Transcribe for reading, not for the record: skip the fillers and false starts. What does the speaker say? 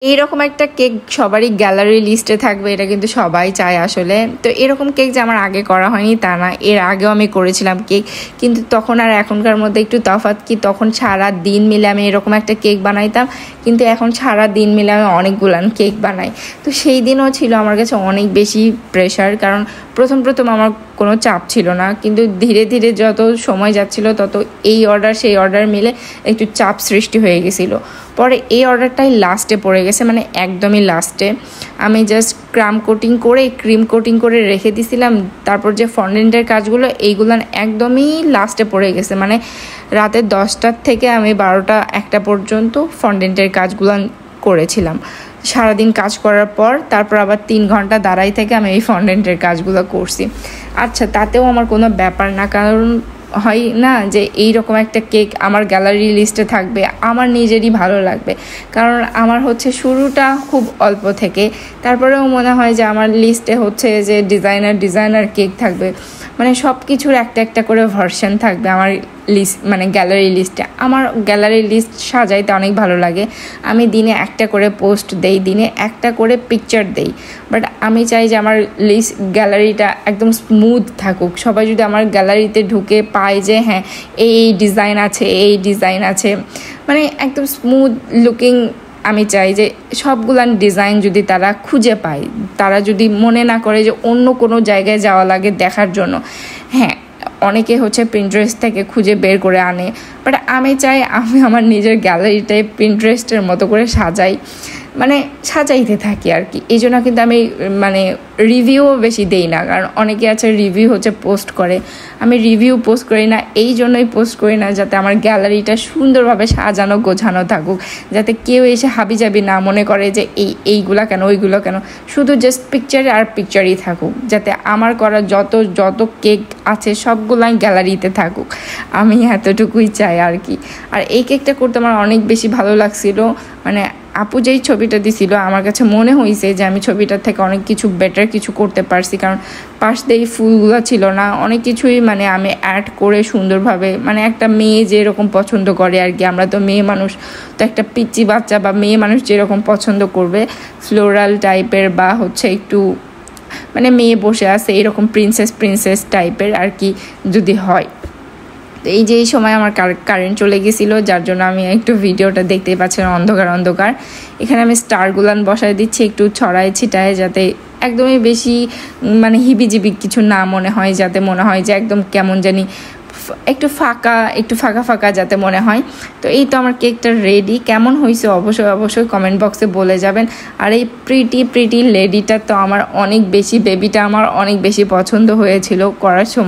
এইরকম একটা কেক সবারই গ্যালারি লিস্টে থাকবে, এটা কিন্তু সবাই চায় আসলে। তো এরকম কেক যে আমার আগে করা হয়নি তা না, এর আগেও আমি করেছিলাম কেক, কিন্তু তখন আর এখনকার মধ্যে একটু তফাৎ কি, তখন সারা দিন মিলে আমি এরকম একটা কেক বানাইতাম, কিন্তু এখন সারা দিন মিলে আমি অনেকগুলান কেক বানাই। তো সেই দিনও ছিল আমার কাছে অনেক বেশি প্রেশার, কারণ প্রথম আমার কোনো চাপ ছিল না, কিন্তু ধীরে ধীরে যত সময় যাচ্ছিল তত এই অর্ডার সেই অর্ডার মিলে একটু চাপ সৃষ্টি হয়ে গেছিলো। পরে এই অর্ডারটাই লাস্টে পড়ে গেছে, মানে একদমই লাস্টে। আমি জাস্ট ক্রিম কোটিং করে রেখে দিছিলাম, তারপর যে ফন্ডেন্টের কাজগুলো এইগুলো একদমই লাস্টে পড়ে গেছে, মানে রাতে 10টার থেকে আমি 12টা 1টা পর্যন্ত ফন্ডেন্টের কাজগুলো করেছিলাম। সারাদিন কাজ করার পর তারপর আবার 3 ঘন্টা দাঁড়াই থেকে আমি এই ফন্ডেন্টের কাজগুলো করছি। আচ্ছা, তাতেও আমার কোনো ব্যাপার না, কারণ হয় না যে এইরকম একটা কেক আমার গ্যালারি লিস্টে থাকবে, আমার নিজেরই ভালো লাগবে, কারণ আমার হচ্ছে শুরুটা খুব অল্প থেকে, তারপরেও মনে হয় যে আমার লিস্টে হচ্ছে যে ডিজাইনার কেক থাকবে, মানে সব কিছুর একটা করে ভার্সন থাকবে আমার লিস্ট, মানে গ্যালারি লিস্টে। আমার গ্যালারি লিস্ট সাজাইতে অনেক ভালো লাগে। আমি দিনে একটা করে পোস্ট দেই, দিনে একটা করে পিকচার দেই, বাট আমি চাই যে আমার গ্যালারিটা একদম স্মুথ থাকুক। সবাই যদি আমার গ্যালারিতে ঢুকে পায় যে হ্যাঁ এই ডিজাইন আছে, মানে একদম স্মুথ লুকিং। আমি চাই যে সবগুলান ডিজাইন যদি তারা খুঁজে পায়, তারা যদি মনে না করে যে অন্য কোনো জায়গায় যাওয়া লাগে দেখার জন্য। হ্যাঁ, অনেকে হচ্ছে পিন্টারেস্ট থেকে খুঁজে বের করে আনে, বাট আমি চাই আমি আমার নিজের গ্যালারিটাই পিন্টারেস্টের মতো করে সাজাইতে থাকি আর কি। এই জন্য কিন্তু আমি রিভিউও বেশি দেই না, কারণ অনেকে আছে রিভিউ হচ্ছে পোস্ট করে, আমি রিভিউ পোস্ট করি না। এই জন্যই পোস্ট করি না যাতে আমার গ্যালারিটা সুন্দরভাবে সাজানো গোছানো থাকুক, যাতে কেউ এসে হাবিজাবি না মনে করে যে এইগুলা কেন ওইগুলো কেন, শুধু জাস্ট পিকচারই থাকুক, যাতে আমার করা যত কেক আছে সবগুলাই গ্যালারিতে থাকুক। আমি এতটুকুই চাই আর কি। আর এই কেকটা করতে আমার অনেক বেশি ভালো লাগছিল, মানে আপু যেই ছবিটা দিছিল আমার কাছে মনে হয়েছে যে আমি ছবিটার থেকে অনেক কিছু বেটার কিছু করতে পারছি, কারণ পাশ দিয়ে ফুলগুলো ছিল না, অনেক কিছুই আমি অ্যাড করে সুন্দরভাবে, একটা মেয়ে যেরকম পছন্দ করে আর কি, আমরা তো মেয়ে মানুষ, তো একটা পিচ্চি বাচ্চা বা মেয়ে মানুষ যেরকম পছন্দ করবে ফ্লোরাল টাইপের, বা হচ্ছে একটু মেয়ে বসে আছে এরকম প্রিন্সেস টাইপের আর কি যদি হয়। তো এই যে এই সময় আমার কারেন্ট চলে গেছিলো, যার জন্য আমি একটু ভিডিওটা দেখতেই পাচ্ছেন অন্ধকার। এখানে আমি স্টারগুলান বসায় দিচ্ছি একটু ছড়ায় ছিটায়, যাতে একদমই বেশি হিবিজিবি কিছু না মনে হয়, যাতে মনে হয় যে একদম কেমন জানি একটু ফাঁকা যাতে মনে হয়। তো এই তো আমার কেকটা রেডি। কেমন হয়েছে অবশ্যই কমেন্ট বক্সে বলে যাবেন। আর এই প্রিটি লেডিটা তো আমার বেবিটা আমার অনেক বেশি পছন্দ হয়েছিল করার সময়।